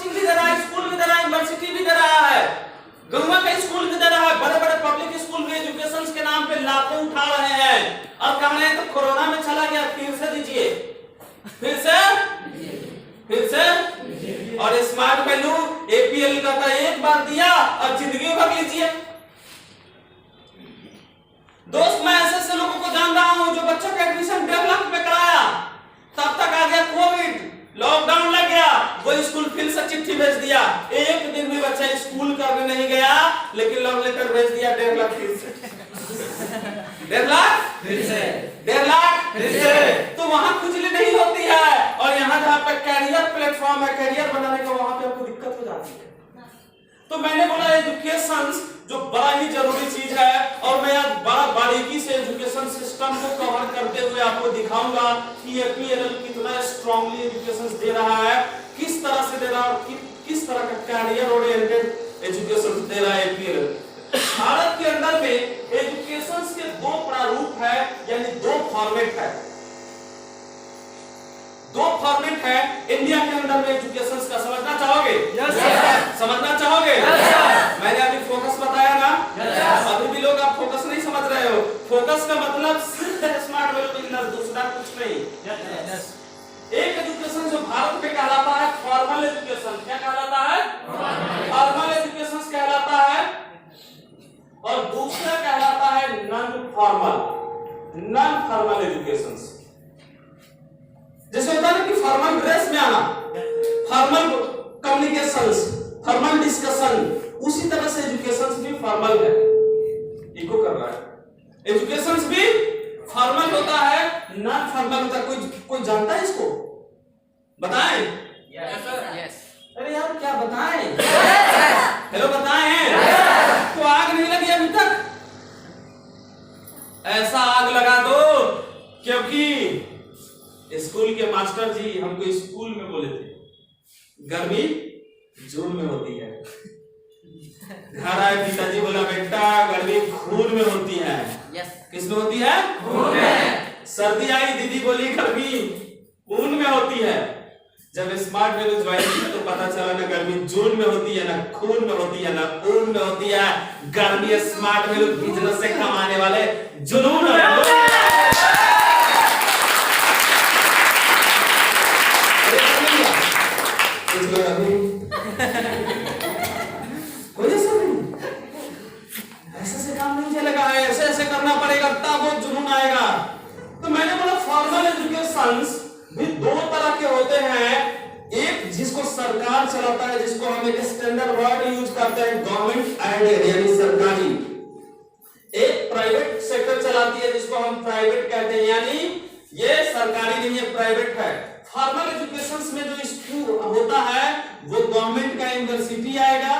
Coaching भी दे रहा है, स्कूल भी दे रहा है, यूनिवर्सिटी भी दे रहा है, गौवा का स्कूल भी दे रहा है, बड़े बड़े पब्लिक स्कूल भी एजुकेशन के नाम पे लाखों उठा रहे हैं। और कह रहे हैं तो कोरोना में चला गया, फिर से दीजिए, फिर से और स्मार्ट वैल्यू एपीएल का एक बार दिया और जिंदगी भर लीजिए। दोस्त मैं ऐसे लोगों को जान रहा हूं जो बच्चों का एडमिशन 1.5 लाख में कराया, तब तक आ गया कोविड, लॉकडाउन लग गया, वो स्कूल फिर से चिट्ठी भेज दिया, एक दिन भी बच्चा स्कूल करने नहीं गया, लेकिन लव लेटर भेज दिया 1.5 लाख फिर से 1.5 लाख फिर से 1.5 लाख फिर से। तो वहां खुजली नहीं होती है, और यहाँ जहाँ पर कैरियर प्लेटफॉर्म है, कैरियर बनाने का, वहां पे आपको दिक्कत हो जाती है। तो मैंने बोला एजुकेशन जो बड़ा ही जरूरी चीज है, और मैं आज बड़ा बारीकी से एजुकेशन सिस्टम को कवर करते हुए आपको दिखाऊंगा कि एपीएलएल कितना स्ट्रांगली एजुकेशन दे रहा है, किस तरह से दे रहा है, और किस तरह का कैरियर ओरिएंटेड एजुकेशन दे रहा है एपीएलएल। भारत के अंदर में एजुकेशन के 2 प्रारूप है, यानी 2 फॉर्मेट है, 2 फॉर्मेट है इंडिया के अंदर में एजुकेशन का। समझना चाहोगे? समझना चाहोगे? मैंने अभी फोकस बताया ना, अभी भी लोग आप फोकस नहीं समझ रहे हो। फोकस का मतलब सिर्फ स्मार्ट वैल्यू बिजनेस, दूसरा कुछ नहीं। एक एजुकेशन जो भारत में कहलाता है फॉर्मल एजुकेशन, क्या कहलाता है? फॉर्मल एजुकेशन कहलाता है, और दूसरा कहलाता है नॉन फॉर्मल एजुकेशन। जैसे होता है ना कि फॉर्मल ड्रेस में आना, फॉर्मल कम्युनिकेशंस, फॉर्मल डिस्कशन, उसी तरह से एजुकेशंस भी फॉर्मल है, इको कर रहा है। एजुकेशंस भी फॉर्मल होता है, नॉन फॉर्मल होता है। कोई जानता है इसको? बताएं। यस। अरे यार क्या बताएं? हेलो बताएं। तो आग नहीं लगी अभी तक? ऐसा आग लगा दो, क्योंकि स्कूल के मास्टर जी हमको स्कूल में बोले थे गर्मी जून में होती है। घर आए पिताजी बोला बेटा गर्मी खून में होती है। किस में होती है? खून में। सर्दी आई दीदी बोली गर्मी खून में होती है। जब स्मार्ट वैल्यू ज्वाइन किया तो पता चला ना गर्मी जून में होती है, ना खून में होती है, ना खून में होती है। गर्मी स्मार्ट वैल्यू बिजनेस से कमाने वाले जुनून है। ऐसे काम नहीं चलेगा, ऐसे करना पड़ेगा तब वो जुनून आएगा। तो मैंने बोला फॉर्मल एजुकेशन भी 2 तरह के होते हैं। एक जिसको सरकार चलाता है, जिसको हम एक स्टैंडर्ड वर्ड यूज करते हैं गवर्नमेंट एडेड, यानी सरकारी। एक प्राइवेट सेक्टर चलाती है जिसको हम प्राइवेट कहते हैं, यानी ये सरकारी नहीं है, प्राइवेट है। फॉर्मल एजुकेशन में जो स्कूल होता है वो गवर्नमेंट का यूनिवर्सिटी आएगा,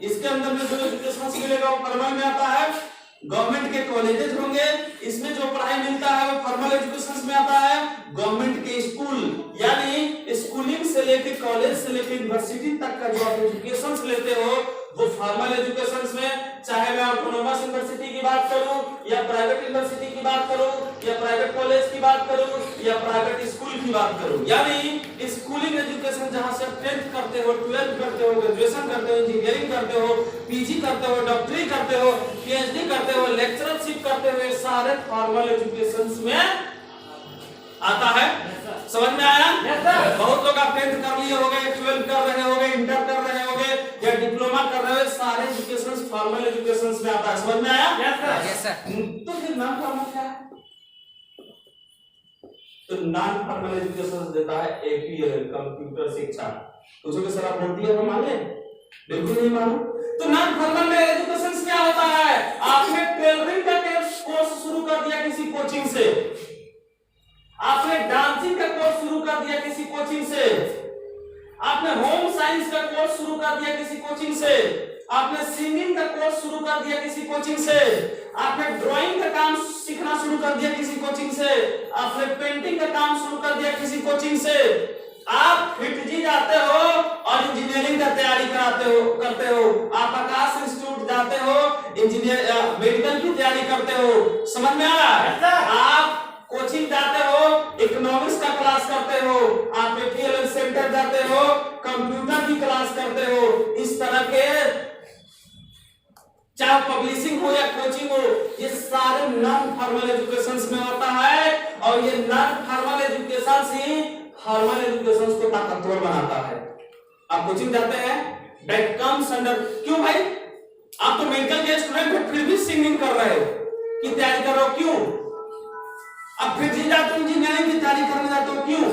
इसके अंदर में जो एजुकेशन मिलेगा वो फॉर्मल में आता है। गवर्नमेंट के कॉलेजेस होंगे, इसमें जो पढ़ाई मिलता है वो फॉर्मल एजुकेशन में आता है। गवर्नमेंट के स्कूल, यानी स्कूलिंग से लेकर कॉलेज से लेकर यूनिवर्सिटी तक का जो आप एजुकेशन लेते हो वो फॉर्मल एजुकेशन में, चाहे मैं ऑटोनोमस यूनिवर्सिटी की बात करूं, या प्राइवेट यूनिवर्सिटी की बात करूं, या प्राइवेट कॉलेज की बात करूं, या प्राइवेट स्कूल की बात करूं। यानी स्कूलिंग एजुकेशन जहां से 10th करते हो, 12th करते हो, ग्रेजुएशन करते हो, इंजीनियरिंग करते हो, पीजी करते हो, डॉक्टरी करते हो, पीएचडी करते हो, लेक्चरशिप करते हो, ये सारे फॉर्मल एजुकेशन में आता है। समझ में आया? बहुत लोग आप 10th कर लिए होंगे, 12th कर रहे होंगे, इंटर कर रहे होंगे, या डिप्लोमा कर रहे हो, सारे एजुकेशन फॉर्मल एजुकेशन में आता है। समझ में आया? Yes sir. तो फिर नॉन फॉर्मल क्या है? तो नॉन फॉर्मल एजुकेशन देता है एपीएलएल, कंप्यूटर शिक्षा। पूछोगे सर आप बोलती है, हम माने? बिल्कुल नहीं मानो। तो नॉन फॉर्मल में एजुकेशन क्या होता है? आपने टेलरिंग का कोर्स शुरू कर दिया किसी कोचिंग से, आपने डांसिंग का कोर्स शुरू कर दिया किसी कोचिंग से, आपने होम साइंस का कोर्स शुरू कर दिया किसी कोचिंग से, आपने सिंगिंग का कोर्स शुरू कर दिया किसी कोचिंग से, आपने ड्राइंग का काम सीखना शुरू कर दिया किसी कोचिंग से, आपने पेंटिंग का काम शुरू कर दिया किसी कोचिंग से। आप फिटजी जाते हो और इंजीनियरिंग का तैयारी करते हो, आप आकाश इंस्टीट्यूट जाते हो, इंजीनियर मेडिकल की तैयारी करते हो। समझ में आ रहा है? आप कोचिंग जाते हो, इकोनॉमिक्स का क्लास करते हो, आप एपीएलएल सेंटर जाते हो, कंप्यूटर की क्लास करते हो, इस तरह के चाहे पब्लिशिंग हो या कोचिंग हो, ये सारे नॉन फॉर्मल एजुकेशन में होता है और ये नॉन फॉर्मल एजुकेशन ही फॉर्मल एजुकेशन को ताकतवर बनाता है। आप कोचिंग जाते हैं, दैट कम्स अंडर, क्यों भाई? आप तो मेडिकल के स्टूडेंट हो, फिर भी सिंगिंग कर रहे हो, की तैयारी कर रहे हो, क्यों? आप फिर जी जाते हो, इंजीनियरिंग की तैयारी करने जाते हो, क्यों?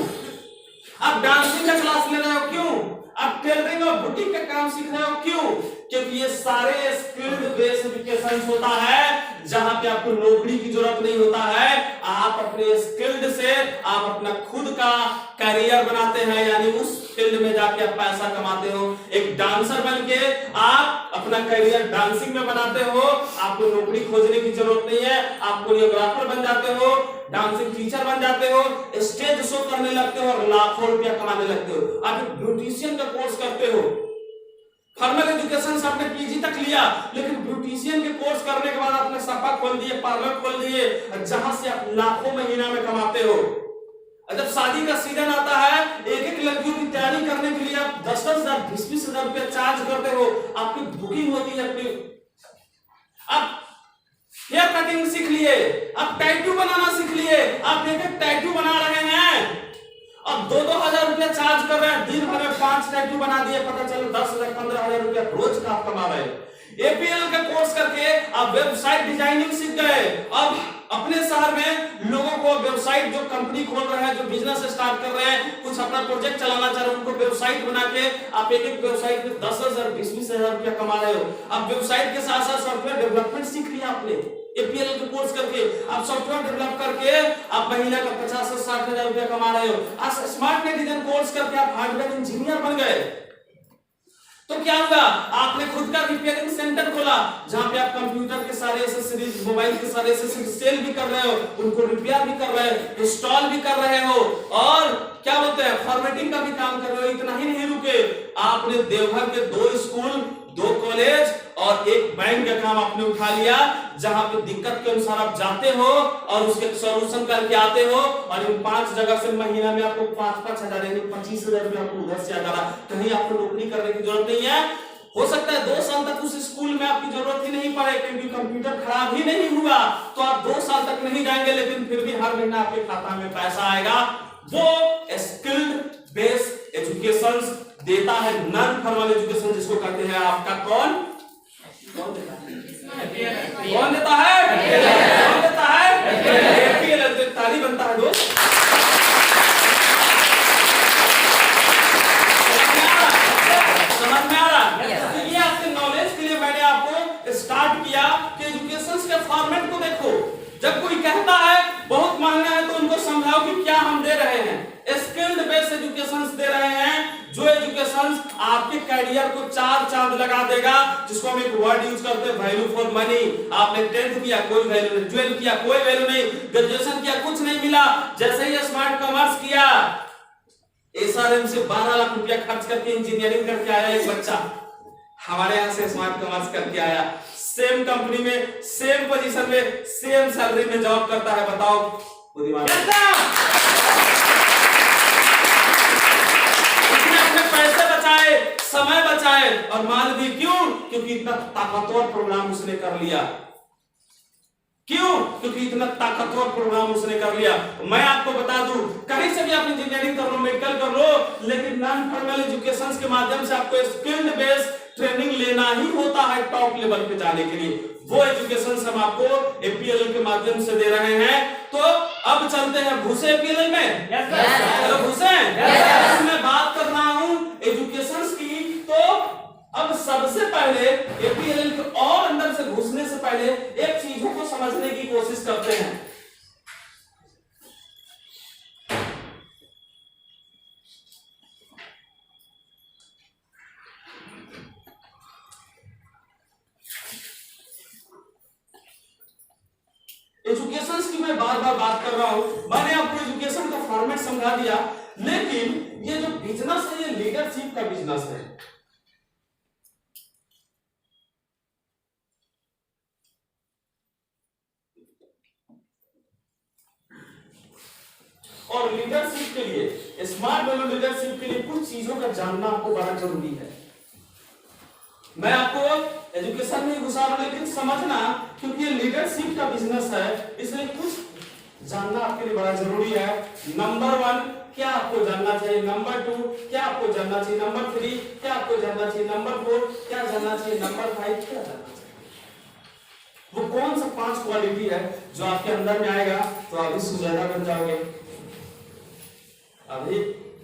आप डांसिंग का क्लास ले रहे हो, क्यों? आप टेलरिंग और बुटीक का काम सीख रहे हो, क्यों? क्योंकि ये सारे स्किल्ड बेस्ड एजुकेशन होता है जहां पे आपको नौकरी की जरूरत नहीं होता है। आप अपने स्किल्ड से आप अपना खुद का करियर बनाते हैं, यानी उस फील्ड में जाके आप पैसा कमाते हो। एक डांसर बनके आप अपना करियर डांसिंग में बनाते हो, आपको नौकरी खोजने की जरूरत नहीं है। आप कोरियोग्राफर बन जाते हो, डांसिंग टीचर बन जाते हो, स्टेज शो करने लगते हो और लाखों रुपया कमाने लगते हो। आप एक ब्यूटिशियन का कोर्स करते हो, फॉर्मल एजुकेशन से आपने पीजी तक लिया, लेकिन ब्यूटिशियन के कोर्स करने के बाद आपने सपा खोल दिए, पार्लर खोल दिए, जहां से आप लाखों महीना में कमाते हो। जब शादी का सीजन आता है, एक एक लड़कियों की तैयारी करने के लिए आप 10-10 हजार 20-20 हजार रुपया चार्ज करते हो। आपकी बुकिंग होती है, अपनी आप हेयर कटिंग सीख लिए, आप टैटू बनाना सीख लिए, आप एक एक टैटू बना रहे हैं और 2-2 हजार रुपया चार्ज कर रहे हैं। दिन भर में 5 टैटू बना दिए, पता चला 10,000 15,000 रुपया रोज का आप कमा रहे हैं। एपीएल का कोर्स करके आप वेबसाइट डिजाइनिंग सीख गए। अब अपने शहर में लोगों को वेबसाइट, जो कंपनी खोल रहे हैं, जो बिजनेस स्टार्ट कर रहे हैं, कुछ अपना प्रोजेक्ट चलाना चाह रहे हैं, उनको वेबसाइट बना के आप एक एक वेबसाइट में 10,000 20-20 हजार रुपया कमा रहे हो। अब वेबसाइट के साथ साथ सॉफ्टवेयर डेवलपमेंट सीख लिया आपने एपीएल के कोर्स करके। आप सॉफ्टवेयर डेवलप करके आप महीना का 50 से 60 हजार रुपया कमा रहे हो। आज स्मार्ट नेटिजन कोर्स करके आप हार्डवेयर इंजीनियर बन गए। तो क्या हुआ? आपने खुद का रिपेयरिंग सेंटर खोला, जहां पे आप कंप्यूटर के सारे एक्सेसरीज, मोबाइल के सारे एक्सेसरीज सेल भी कर रहे हो, उनको रिपेयर भी कर रहे हो, इंस्टॉल भी कर रहे हो और क्या बोलते हैं, फॉर्मेटिंग का भी काम कर रहे हो। इतना ही नहीं रुके, आपने देवघर के 2 स्कूल, 2 कॉलेज और एक बैंक का काम आपने उठा लिया, जहां पे दिक्कत के अनुसार आप जाते हो और उसके सॉल्यूशन करके आते हो और इन 5 जगह से महीना में आपको 5-5 हजार यानी 25 हजार रुपया आपको उधर से आ जा रहा। कहीं आपको नौकरी करने की जरूरत नहीं है। हो सकता है 2 साल तक उस स्कूल में आपकी जरूरत ही नहीं पड़े, क्योंकि कंप्यूटर खराब ही नहीं हुआ, तो आप 2 साल तक नहीं जाएंगे, लेकिन फिर भी हर महीना आपके खाता में पैसा आएगा। वो स्किल्ड बेस्ड एजुकेशन देता है, नॉन फॉर्मल एजुकेशन जिसको कहते हैं आपका कौन देता है? कौन देता है? कौन देता है? एपीएल। ताली बनता है दोस्त। समझ में आ रहा? ये आपके नॉलेज के लिए मैंने आपको स्टार्ट किया कि एजुकेशन के फॉर्मेट को देखो। जब कोई कहता है बहुत महंगा है, तो उनको समझाओ कि क्या हम दे रहे हैं। स्किल्ड बेस्ड एजुकेशन दे रहे हैं, जो एजुकेशन आपके करियर को 4 चांद लगा देगा, जिसको हम एक वर्ड यूज करते हैं, वैल्यू फॉर मनी। आपने 10th किया, कोई वैल्यू नहीं, 12th किया, कोई वैल्यू नहीं, ग्रेजुएशन किया, कुछ नहीं मिला। जैसे ही स्मार्ट कॉमर्स किया, एसआरएम से 12 लाख रुपया खर्च करके इंजीनियरिंग करके आया एक बच्चा, हमारे यहां से स्मार्ट कॉमर्स करके आया, सेम कंपनी में, सेम पोजीशन में, सेम सैलरी में जॉब करता है। बताओ पैसे बचाए, समय बचाए और माल भी। क्यों? क्योंकि इतना ताकतवर प्रोग्राम उसने कर लिया। क्यों? क्योंकि इतना ताकतवर प्रोग्राम उसने कर लिया। मैं आपको बता दूं, कहीं से भी आप इंजीनियरिंग कर लो, मेडिकल कर लो, लेकिन नॉन फॉर्मल एजुकेशन के माध्यम से आपको स्किल्ड बेस्ड ट्रेनिंग लेना ही होता है टॉप लेवल पे जाने के लिए। वो एजुकेशन हम आपको एपीएल के माध्यम से दे रहे हैं। तो अब चलते हैं घुसे एपीएल में। चलो घुसे। मैं बात कर रहा हूं एजुकेशन की, तो अब सबसे पहले एपीएल के और अंदर से घुसने से पहले एक चीजों को समझने की कोशिश करते हैं। एजुकेशन की मैं बार बार बात कर रहा हूं, मैंने आपको एजुकेशन का फॉर्मेट समझा दिया, लेकिन ये जो बिजनेस है, ये लीडरशिप का बिजनेस है। और लीडरशिप के लिए, स्मार्ट वैल्यू लीडरशिप के लिए कुछ चीजों का जानना आपको बड़ा जरूरी है। मैं आपको एजुकेशन में घुसा रहा हूं, लेकिन समझना, क्योंकि ये लीडरशिप का बिजनेस है, इसलिए कुछ जानना आपके लिए बड़ा जरूरी है। नंबर 1 क्या आपको जानना चाहिए, नंबर 2 क्या आपको जानना चाहिए, नंबर 3 क्या आपको जानना चाहिए, नंबर 4 क्या जानना चाहिए, नंबर 5 क्या जानना चाहिए। वो कौन सा 5 क्वालिटी है जो आपके अंदर में आएगा तो आप भी सुजाता बन जाओगे, अभी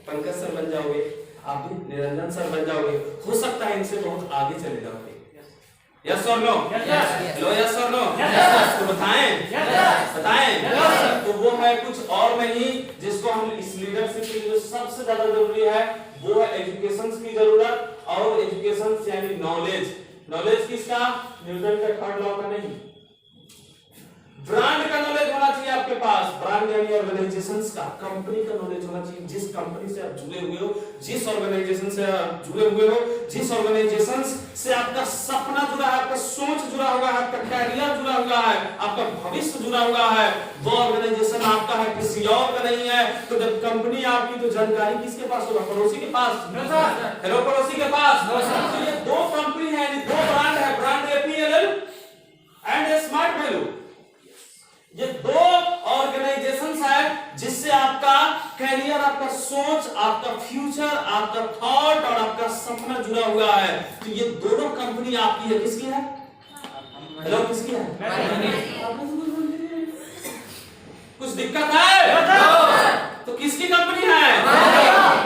पंकज सर बन जाओगे, आप भी निरंजन सर बन जाओगे, हो सकता है इनसे बहुत आगे चले जाओगे। यस और नो? हेलो, यस और नो? तो बताएं, बताएं। तो वो है कुछ और नहीं, जिसको हम इस लीडरशिप के लिए सबसे ज्यादा जरूरी है वो है एजुकेशन की जरूरत। और एजुकेशन यानी नॉलेज। नॉलेज किसका? न्यूटन का थर्ड लॉ का नहीं, ब्रांड का नॉलेज होना चाहिए आपके पास। ब्रांड यानी ऑर्गेनाइजेशंस का, कंपनी का नॉलेज होना चाहिए। जिस कंपनी से आप जुड़े हुए हो, जिस ऑर्गेनाइजेशन से आप जुड़े हुए हो, जिस ऑर्गेनाइजेशन से आपका सपना जुड़ा है, आपका सोच जुड़ा हुआ है, आपका कैरियर जुड़ा हुआ है, आपका भविष्य जुड़ा हुआ है, वो ऑर्गेनाइजेशन आपका है, किसी और का नहीं है। तो जब कंपनी आपकी, तो जानकारी किसके पास होगा? पड़ोसी के पास। हेलो, पड़ोसी के पास। तो ये दो कंपनी है, दो ब्रांड है, ब्रांड एपीएलएल एंड स्मार्ट वैल्यू। ये दो ऑर्गेनाइजेशंस है जिससे आपका कैरियर, आपका सोच, आपका फ्यूचर, आपका थॉट और आपका सपना जुड़ा हुआ है। तो ये दोनों कंपनी आपकी है। किसकी है? हेलो, किसकी है? कुछ दिक्कत है? तो किसकी कंपनी है?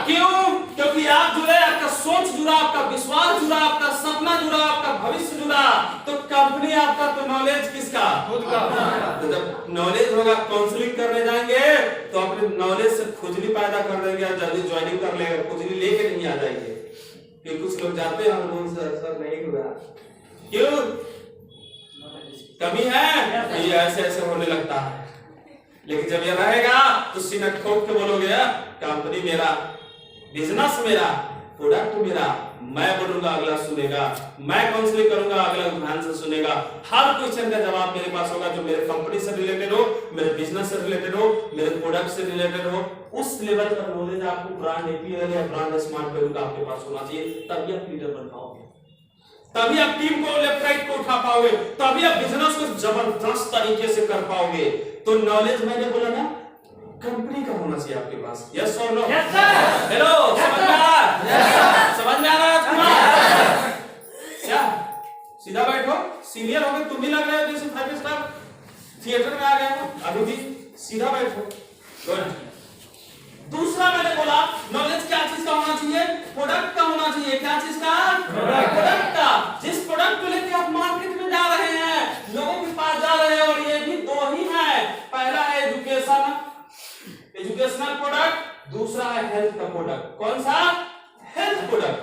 क्यों? क्योंकि आप जुड़े, आपका सोच जुड़ा, आपका विश्वास जुड़ा, आपका सपना जुड़ा, आपका भविष्य जुड़ा, तो कंपनी आपका। तो नॉलेज किसका? खुद का। तो जब नॉलेज होगा, काउंसलिंग करने जाएंगे तो अपने नॉलेज से खुजली पैदा कर देंगे और जल्दी ज्वाइनिंग कर लेंगे, खुजली लेके नहीं आ जाएंगे। कि कुछ लोग जाते हैं हम लोग सर नहीं हुआ, क्यों? कमी है, तो ये ऐसे ऐसे होने लगता है। लेकिन जब ये रहेगा तो सीना ठोक के बोलोगे, कंपनी मेरा, बिजनेस मेरा, प्रोडक्ट मेरा, मैं बोलूंगा अगला सुनेगा, मैं काउंसलिंग करूंगा अगला ध्यान से सुनेगा। हर क्वेश्चन का जवाब मेरे पास होगा जो मेरे कंपनी से रिलेटेड हो, मेरे बिजनेस से रिलेटेड हो, मेरे प्रोडक्ट से रिलेटेड हो। उस लेवल का नॉलेज आपको ब्रांड एपीएल या ब्रांड स्मार्ट वैल्यू का आपके पास होना चाहिए, तभी आप लीडर बन पाओगे, तभी आप टीम को, लेफ्ट राइट को उठा पाओगे, तभी आप बिजनेस को जबरदस्त तरीके से कर पाओगे। तो नॉलेज मैंने बोला ना, कंपनी का होना चाहिए आपके पास। यस और नो? Yes sir. हेलो, समझ में आ रहा है? समझ में आ रहा है? क्या सीधा बैठो, सीनियर हो गए तुम भी, लग रहे हो जैसे 5 स्टार थिएटर में आ गए हो, अभी भी सीधा बैठो। गुड। दूसरा मैंने बोला नॉलेज क्या चीज का होना चाहिए? प्रोडक्ट का होना चाहिए। क्या चीज का? प्रोडक्ट का। जिस प्रोडक्ट को लेकर आप मार्केट में जा रहे हैं, लोगों के पास जा रहे हैं, और ये भी दो ही है। पहला है एजुकेशनल प्रोडक्ट, दूसरा है हेल्थ का प्रोडक्ट। कौन सा? Health product.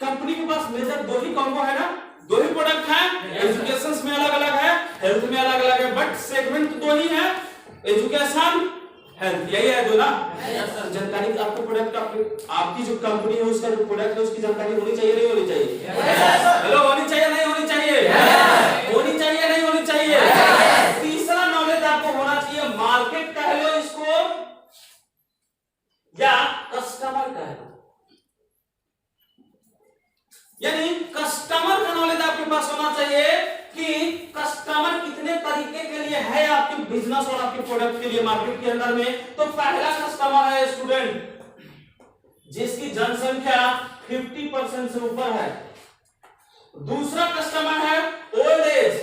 कंपनी के पास मेजर दो ही कॉम्बो है ना, दो ही प्रोडक्ट है। एजुकेशन में अलग अलग है, हेल्थ में अलग अलग है, बट सेगमेंट दो ही है, एजुकेशन, हेल्थ, यही है दो ना। जानकारी आपको प्रोडक्ट, आपकी जो कंपनी है उसका जो प्रोडक्ट है उसकी जानकारी होनी चाहिए, नहीं होनी चाहिए? हेलो, होनी चाहिए नहीं होनी चाहिए? होनी चाहिए नहीं होनी चाहिए? तीसरा नॉलेज आपको होना चाहिए, मार्केट कह लो इसको या कस्टमर कह लो, यानी कस्टमर का नॉलेज आपके पास होना चाहिए कि कस्टमर कितने तरीके के लिए है आपके बिजनेस और आपके प्रोडक्ट के लिए मार्केट के अंदर में। तो पहला कस्टमर है स्टूडेंट, जिसकी जनसंख्या 50% से ऊपर है। दूसरा कस्टमर है ओल्ड एज,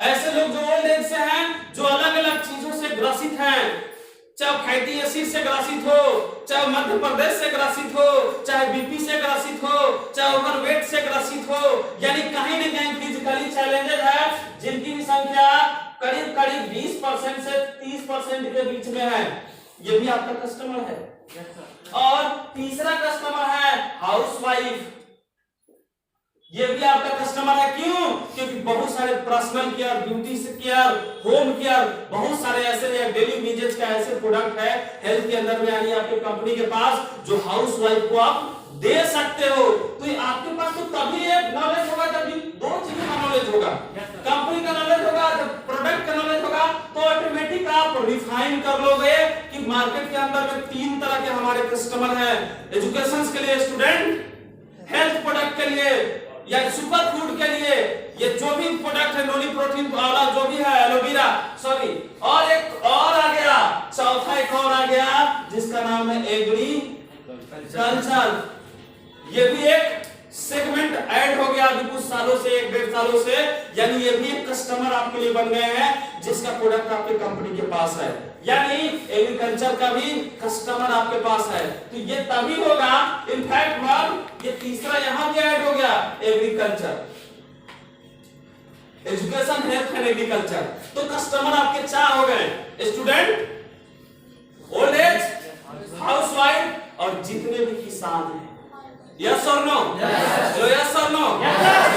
ऐसे लोग जो ओल्ड एज से हैं, जो अलग अलग चीजों से ग्रसित हैं, चाहे फैटी एसिड से ग्रसित हो, चाहे मध्य प्रदेश से ग्रसित हो, चाहे बीपी से ग्रसित हो, चाहे ओवरवेट से ग्रसित हो, यानी कहीं न कहीं फिजिकली चैलेंजेस है, जिनकी भी संख्या करीब करीब 20% से 30% के बीच में है। ये भी आपका कस्टमर है। और तीसरा कस्टमर है हाउसवाइफ, ये भी आपका कस्टमर है। क्यों? क्योंकि बहुत सारे personal care, beauty care, home care, बहुत सारे ऐसे डेली यूजेज का ऐसे प्रोडक्ट है हेल्थ के अंदर में, यानी आपके कंपनी के पास जो हाउस वाइफ को आप दे सकते हो। तो आपके पास तो तभी एक नॉलेज होगा जब दो चीजों का नॉलेज होगा, कंपनी का नॉलेज होगा, जब प्रोडक्ट का नॉलेज होगा, तो ऑटोमेटिक आप रिफाइन कर लोगे कि मार्केट के अंदर में 3 तरह के हमारे कस्टमर हैं। एजुकेशन के लिए स्टूडेंट, हेल्थ प्रोडक्ट के लिए या सुपर फूड के लिए, ये जो भी प्रोडक्ट है नॉनी प्रोटीन वाला जो भी है, एलोवेरा सॉरी, और एक और आ गया, चौथा एक और आ गया जिसका नाम है एग्रीकल्चर। ये भी एक सेगमेंट ऐड हो गया अभी कुछ सालों से, 1-1.5 सालों से, यानी ये भी एक कस्टमर आपके लिए बन गए हैं जिसका प्रोडक्ट आपके कंपनी के पास है, यानी एग्रीकल्चर का भी कस्टमर आपके पास है। तो ये तभी होगा, इनफैक्ट मैम ये तीसरा यहां भी ऐड हो गया, agriculture, education, health and agriculture. तो कस्टमर आपके 4 हो गए, स्टूडेंट, ओल्ड एज, हाउसवाइफ और जितने भी किसान हैं। यस और नो? यस और नो?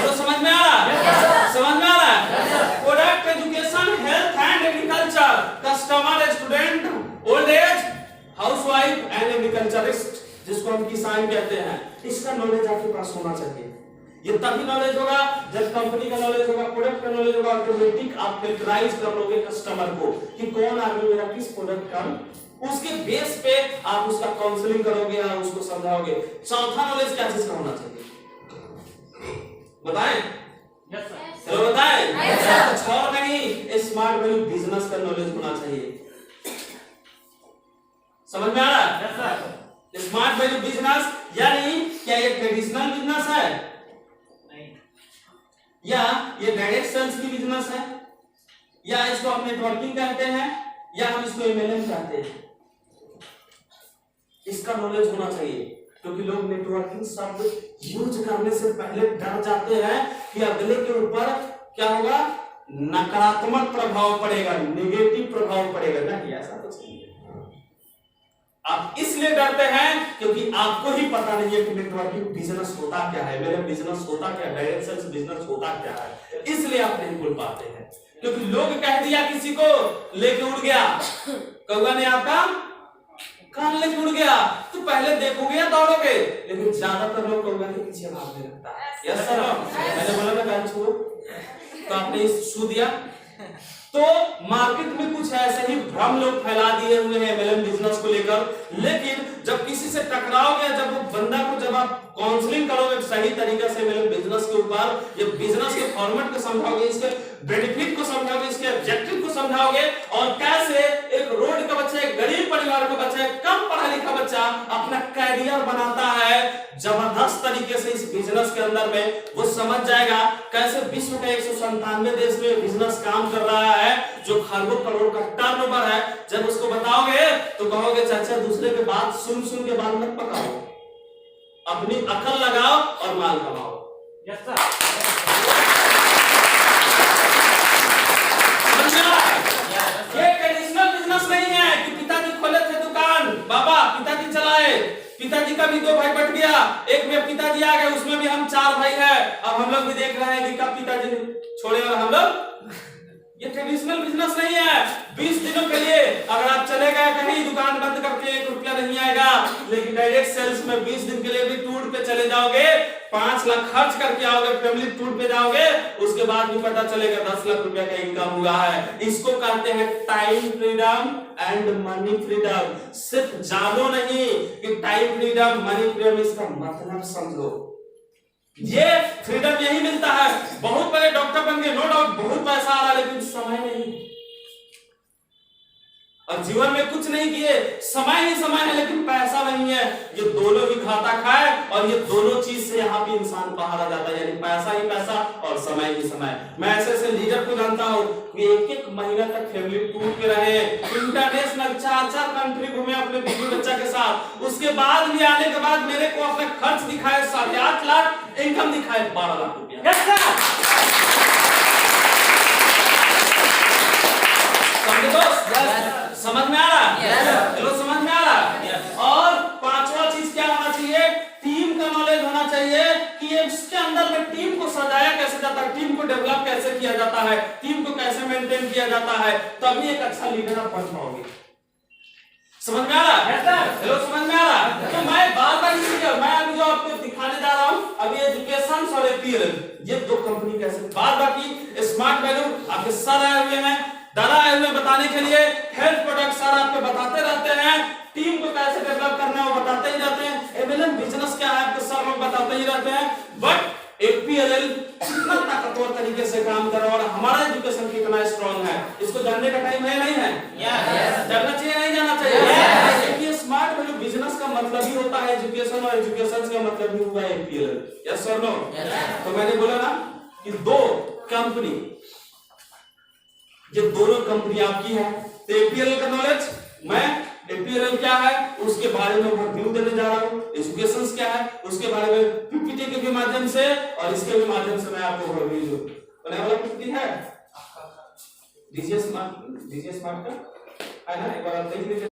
तो समझ में आ रहा? समझ में आ रहा? Product, education, health and agriculture, customer, student, old age, housewife and agriculturist, जिसको हम किसान कहते हैं। इसका नॉलेज आपके पास होना चाहिए। ये तभी नॉलेज होगा जब कंपनी का नॉलेज होगा, प्रोडक्ट का नॉलेज होगा, ऑटोमेटिक आप फिल्टराइज कर लोगे कस्टमर को कि कौन आदमी मेरा किस प्रोडक्ट का, उसके बेस पे आप उसका काउंसलिंग करोगे और उसको समझाओगे। चौथा नॉलेज क्या चीज का होना चाहिए बताएं? Yes sir. चलो बताएं। कुछ और नहीं, स्मार्ट वैल्यू बिजनेस का नॉलेज होना चाहिए। समझ में आ रहा है? Yes sir. Smart value business यानी क्या ये ट्रेडिशनल बिजनेस है या ये डायरेक्ट सेल्स की बिजनेस है या इसको हम नेटवर्किंग कहते हैं या हम इसको एमएलएम कहते हैं, इसका नॉलेज होना चाहिए। क्योंकि लोग नेटवर्किंग शब्द यूज करने से पहले डर जाते हैं कि अगले के ऊपर क्या होगा, नकारात्मक प्रभाव पड़ेगा, नेगेटिव प्रभाव पड़ेगा ना, कि ऐसा कुछ नहीं है। आप इसलिए डरते हैं क्योंकि आपको ही पता नहीं है कि नेटवर्किंग बिजनेस होता क्या है, मेरा बिजनेस होता क्या है, डायरेक्ट सेल्स बिजनेस होता क्या है, इसलिए आप नहीं बोल पाते हैं। क्योंकि लोग कह दिया किसी को, लेके उड़ गया, कौवा ने आपका कान लेके उड़ गया, तो पहले देखोगे या दौड़ोगे, लेकिन ज्यादातर लोग कौवा के पीछे भागने लगता है। यस सर, मैंने बोला ना कान छुओ, तो आपने छू दिया। तो मार्केट में कुछ ऐसे ही भ्रम लोग फैला दिए हुए हैं एमएलएम बिजनेस को लेकर, लेकिन जब किसी से टकराओगे, जब वो बंदा को जब आप काउंसलिंग करोगे सही तरीके से एमएलएम बिजनेस के ऊपर, ये बिजनेस के फॉर्मेट को समझाओगे, इसके बेनिफिट को समझाओगे, इसके ऑब्जेक्टिव को समझाओगे, और कैसे एक रोड का बच्चा, एक गरीब परिवार का बच्चा, एक कम पढ़ा लिखा बच्चा अपना कैरियर बनाता है जबरदस्त तरीके से इस बिजनेस के अंदर में, वो समझ जाएगा कैसे विश्व के 197 देश में बिजनेस काम कर रहा है जो खरबों करोड़ का टर्नओवर है। जब उसको बताओगे तो कहोगे चाचा दूसरे के बात सुन सुन के बात मत पकाओ, अपनी अकल लगाओ और माल कमाओ। Yes sir. ये ट्रेडिशनल बिजनेस नहीं है कि पिताजी खोले थे दुकान, बाबा पिताजी चलाए, पिताजी का भी 2 भाई बट गया, एक में पिताजी आ गए, उसमें भी हम 4 भाई हैं, अब हम लोग भी देख रहे हैं कि कब पिताजी छोड़े और हम लोग। ये ट्रेडिशनल बिजनेस नहीं है। 20 दिनों के लिए अगर आप चले गए कहीं, दुकान बंद करके 1 रुपया नहीं आएगा, लेकिन डायरेक्ट सेल्स में 20 दिन के लिए भी टूर पे चले जाओगे, 5 लाख खर्च करके आओगे, फैमिली टूर पे जाओगे, उसके बाद भी पता चलेगा 10 लाख रुपया का इनकम हुआ है। इसको कहते हैं time freedom and money freedom. सिर्फ जानो नहीं कि टाइम फ्रीडम, मनी फ्रीडम, इसका मतलब समझो। ये फ्रीडम यही मिलता है। बहुत बड़े डॉक्टर बन गए, नो डाउट, बहुत पैसा आ रहा है, लेकिन समय नहीं, और जीवन में कुछ नहीं किए, समय ही समय है लेकिन पैसा नहीं है। ये दोनों ही घातक है, और ये दोनों चीज से यहाँ भी इंसान बाहर आ जाता है, यानी पैसा ही पैसा और समय ही समय। मैं ऐसे ऐसे लीडर को जानता हूँ कि 1-1 महीना तक फैमिली टूर पे रहे, इंटरनेशनल 4-4 कंट्री घूमे अपने बीवी बच्चा के साथ, उसके बाद भी आने के बाद मेरे को अपना खर्च दिखाए 8.5 लाख, इनकम दिखाए 12 लाख रुपया। समझ में आ रहा? चलो समझ में आ रहा? और 5वां चीज क्या होना चाहिए? टीम का नॉलेज होना चाहिए कि इसके अंदर में टीम को सजाया कैसे जाता है, टीम को डेवलप कैसे किया जाता है, टीम को कैसे मेंटेन किया जाता है, तभी एक अच्छा लीडर आप बन पाओगे। समझ में आ रहा? चलो समझ में आ रहा? तो मैं बार-बार मैं अभी जो आपको दिखाने जा रहा हूँ, अभी एजुकेशन और ये 2 कंपनी कैसे, बार-बार की स्मार्ट वैल्यू आपके सर आए हुए हैं, दादा आए हुए बता बढ़ाने के लिए हेल्थ प्रोडक्ट सर आपको बताते रहते हैं, टीम को कैसे डेवलप करना है वो बताते ही रहते हैं, एमएलएम बिजनेस क्या है आपको सब लोग बताते ही रहते हैं। बट एपीएलएल कितना ताकतवर तरीके से काम कर रहा है और हमारा एजुकेशन कितना स्ट्रांग है, इसको जानने का टाइम है नहीं है? जानना चाहिए नहीं जाना चाहिए? देखिए स्मार्ट वैल्यू बिजनेस का मतलब ही होता है एजुकेशन और एजुकेशन का मतलब ही हुआ एपीएलएल। यस और नो? तो मैंने बोला ना कि दो कंपनी, ये दोनों कंपनी आपकी है, तो एपीएलएल का नॉलेज मैं एपीएलएल क्या है उसके बारे में रिव्यू देने जा रहा हूं, एजुकेशन क्या है उसके बारे में पीपीटी के भी माध्यम से और इसके भी माध्यम से मैं आपको रिव्यू बनाने वाला। पीपीटी है डीजीएस स्मार्ट का है ना, एक बार आप देख लीजिए।